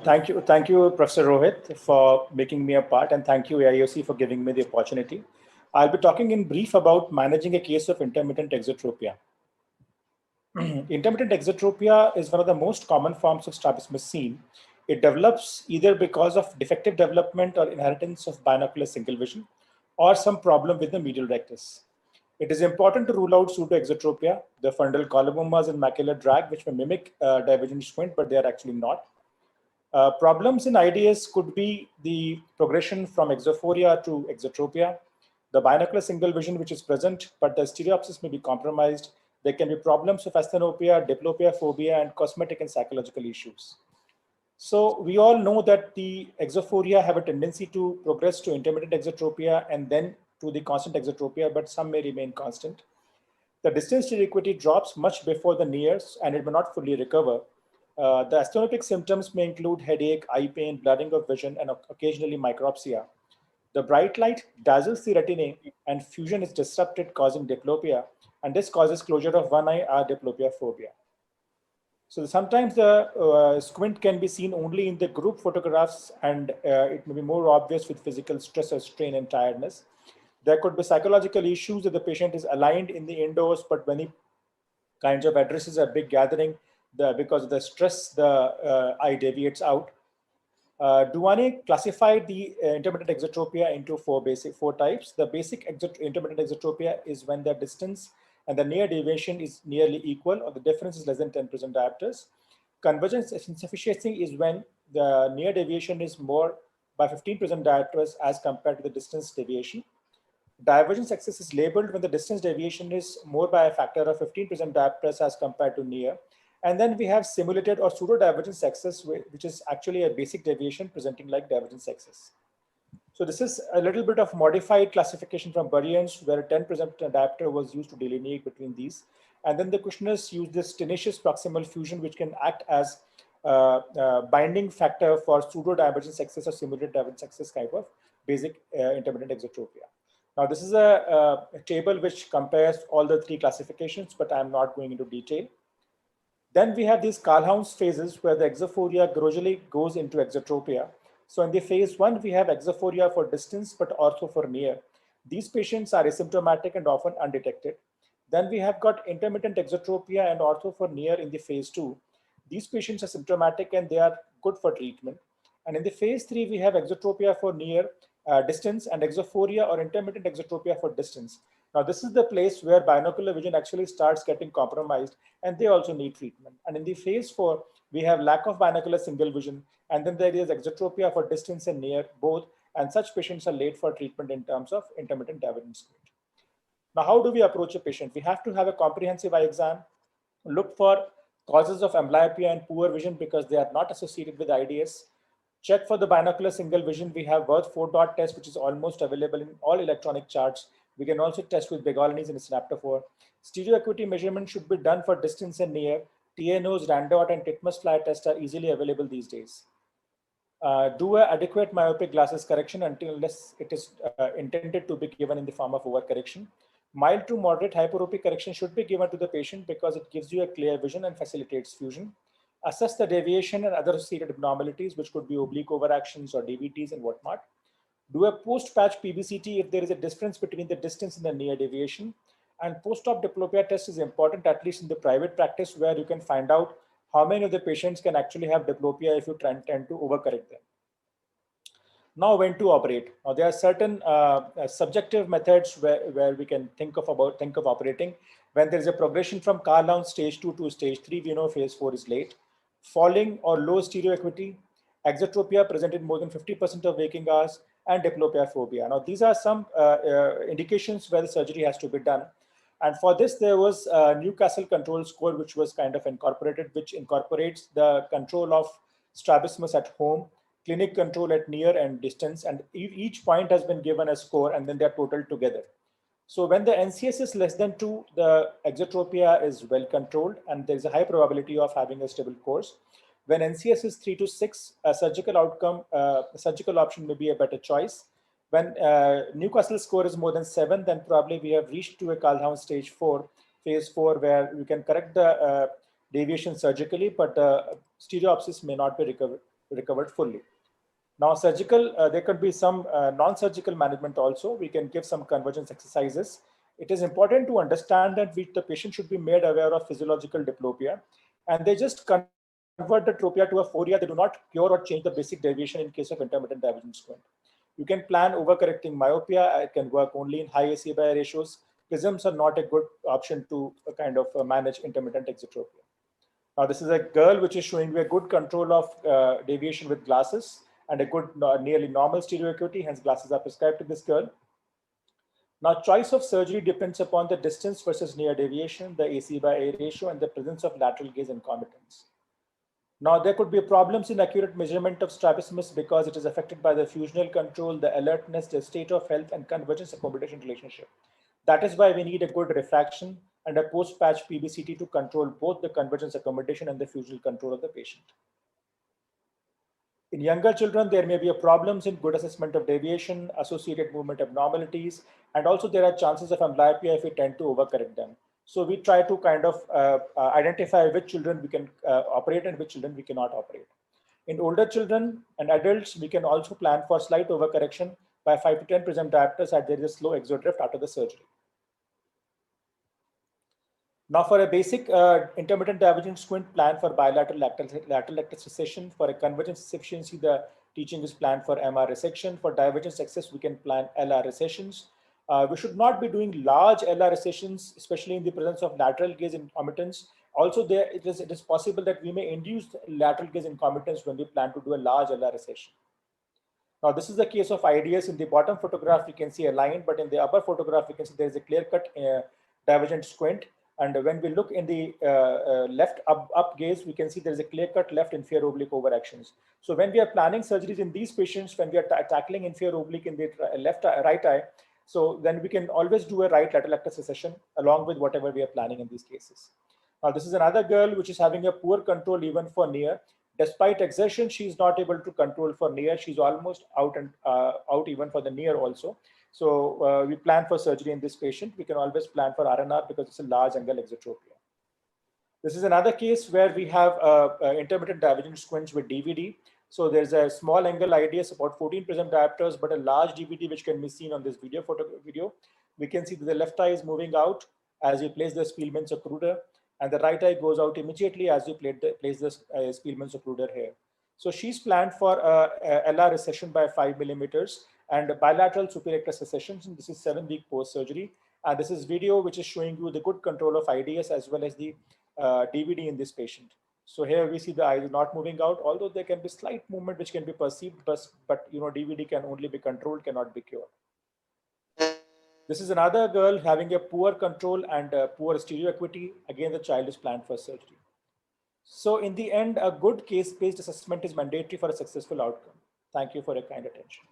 Thank you, Professor Rohit, for making me a part, and thank you, AIOC, for giving me the opportunity. I'll be talking in brief about managing a case of intermittent exotropia. Intermittent exotropia is one of the most common forms of strabismus seen. It develops either because of defective development or inheritance of binocular single vision, or some problem with the medial rectus. It is important to rule out pseudoexotropia, the fundal colubomas and macular drag, which may mimic divergent squint, but they are actually not. Problems in IDS could be the progression from exophoria to exotropia, the binocular single vision which is present, but the stereopsis may be compromised. There can be problems of asthenopia, diplopia, phobia, and cosmetic and psychological issues. So we all know that the exophoria have a tendency to progress to intermittent exotropia and then to the constant exotropia, but some may remain constant. The distance to equity drops much before the nears and it may not fully recover. The asthenopic symptoms may include headache, eye pain, blurring of vision, and occasionally micropsia. The bright light dazzles the retinae and fusion is disrupted, causing diplopia, and this causes closure of one eye or diplopia phobia. So sometimes the squint can be seen only in the group photographs, and it may be more obvious with physical stress or strain and tiredness. There could be psychological issues that the patient is aligned in the indoors, but many kinds of addresses are big gathering. Because of the stress, the eye deviates out. Duane classified the intermittent exotropia into four types. The basic intermittent exotropia is when the distance and the near deviation is nearly equal, or the difference is less than 10% diopters. Convergence insufficiency is when the near deviation is more by 15% diopters as compared to the distance deviation. Divergence excess is labeled when the distance deviation is more by a factor of 15% diopters as compared to near. And then we have simulated or pseudo divergence excess, which is actually a basic deviation presenting like divergence excess. So this is a little bit of modified classification from Burian's, where a 10% diopter was used to delineate between these. And then the questioners used this tenacious proximal fusion, which can act as binding factor for pseudo divergence excess or simulated divergence excess type of basic intermittent exotropia. Now, this is a table which compares all the three classifications, but I'm not going into detail. Then we have these Calhounz phases where the exophoria gradually goes into exotropia. So in the phase 1, we have exophoria for distance, but also for near. These patients are asymptomatic and often undetected. Then we have got intermittent exotropia and ortho for near in the phase 2. These patients are symptomatic and they are good for treatment. And in the phase 3, we have exotropia for near, distance, and exophoria or intermittent exotropia for distance. Now, this is the place where binocular vision actually starts getting compromised, and they also need treatment. And in the phase 4, we have lack of binocular single vision, and then there is exotropia for distance and near both, and such patients are late for treatment in terms of intermittent divergence squint. Now, how do we approach a patient? We have to have a comprehensive eye exam, look for causes of amblyopia and poor vision because they are not associated with IDS. Check for the binocular single vision. We have Worth 4-dot test, which is almost available in all electronic charts. We can also test with Begolini's and Synaptophore. Stereo acuity measurement should be done for distance and near. TNOs, Randot, and Titmus flyer tests are easily available these days. Do an adequate myopic glasses correction unless it is intended to be given in the form of overcorrection. Mild to moderate hyperopic correction should be given to the patient because it gives you a clear vision and facilitates fusion. Assess the deviation and other associated abnormalities, which could be oblique overactions or DVTs and whatnot. Do a post-patch PBCT if there is a difference between the distance and the near deviation. And post-op diplopia test is important, at least in the private practice, where you can find out how many of the patients can actually have diplopia if you tend to overcorrect them. Now, when to operate? Now, there are certain subjective methods where we can think of operating. When there is a progression from Calhounz stage 2 to stage 3, we know phase 4 is late. Falling or low stereo acuity, exotropia presented more than 50% of waking hours, and diplopia phobia. Now, these are some indications where the surgery has to be done. And for this, there was a Newcastle control score, which was kind of incorporated, which incorporates the control of strabismus at home, clinic control at near and distance, and each point has been given a score, and then they're totaled together. So when the NCS is less than 2, the exotropia is well controlled, and there's a high probability of having a stable course. When NCS is 3 to 6, a surgical option may be a better choice. When Newcastle score is more than 7, then probably we have reached to a Calhounz stage 4, phase 4, where we can correct the deviation surgically, but the stereopsis may not be recovered, recovered fully. Now, surgical, there could be some non-surgical management also. We can give some convergence exercises. It is important to understand that the patient should be made aware of physiological diplopia, and they just convert the tropia to aphoria. They do not cure or change the basic deviation in case of intermittent divergent squint. You can plan overcorrecting myopia. It can work only in high ACI ratios. Prisms are not a good option to kind of manage intermittent exotropia. Now, this is a girl which is showing you a good control of deviation with glasses and a good nearly normal stereo acuity, hence glasses are prescribed to this girl. Now, choice of surgery depends upon the distance versus near deviation, the AC/A ratio, and the presence of lateral gaze concomitants. Now, there could be problems in accurate measurement of strabismus because it is affected by the fusional control, the alertness, the state of health, and convergence accommodation relationship. That is why we need a good refraction and a post-patch PBCT to control both the convergence accommodation and the fusional control of the patient. In younger children, there may be problems in good assessment of deviation, associated movement abnormalities, and also there are chances of amblyopia if we tend to overcorrect them. So we try to kind of identify which children we can operate and which children we cannot operate. In older children and adults, we can also plan for slight overcorrection by 5 to 10 prism diopters as there is a slow exodrift after the surgery. Now, for a basic intermittent divergent squint plan for bilateral lateral rectus recession, for a convergence insufficiency, the teaching is planned for MR resection. For divergence excess, we can plan LR recessions. We should not be doing large LR recessions, especially in the presence of lateral gaze concomitants. Also, it is possible that we may induce lateral gaze concomitants when we plan to do a large LR recession. Now, this is the case of IDS. In the bottom photograph, you can see a line, but in the upper photograph, you can see there is a clear-cut divergent squint. And when we look in the left up gaze, we can see there is a clear-cut left inferior oblique overactions. So when we are planning surgeries in these patients, when we are tackling inferior oblique in the right eye, so then we can always do a right lateral rectus recession along with whatever we are planning in these cases. Now, this is another girl which is having a poor control even for near. Despite exertion, she is not able to control for near. She's almost out even for the near also. So we plan for surgery in this patient. We can always plan for RNR because it's a large angle exotropia. This is another case where we have intermittent divergent squints with DVD. So there's a small angle IDS, about 14 prism diopters, but a large DVD which can be seen on this video. We can see that the left eye is moving out as you place the Spielman's occluder, and the right eye goes out immediately as you place the Spielman's occluder here. So she's planned for LR recession by 5 millimeters and bilateral superior rectus recessions. And this is 7-week post-surgery. And this is video which is showing you the good control of IDS as well as the DVD in this patient. So here we see the eye is not moving out, although there can be slight movement which can be perceived, but you know, DVD can only be controlled, cannot be cured. This is another girl having a poor control and poor stereo acuity. Again, the child is planned for surgery. So in the end, a good case-based assessment is mandatory for a successful outcome. Thank you for your kind attention.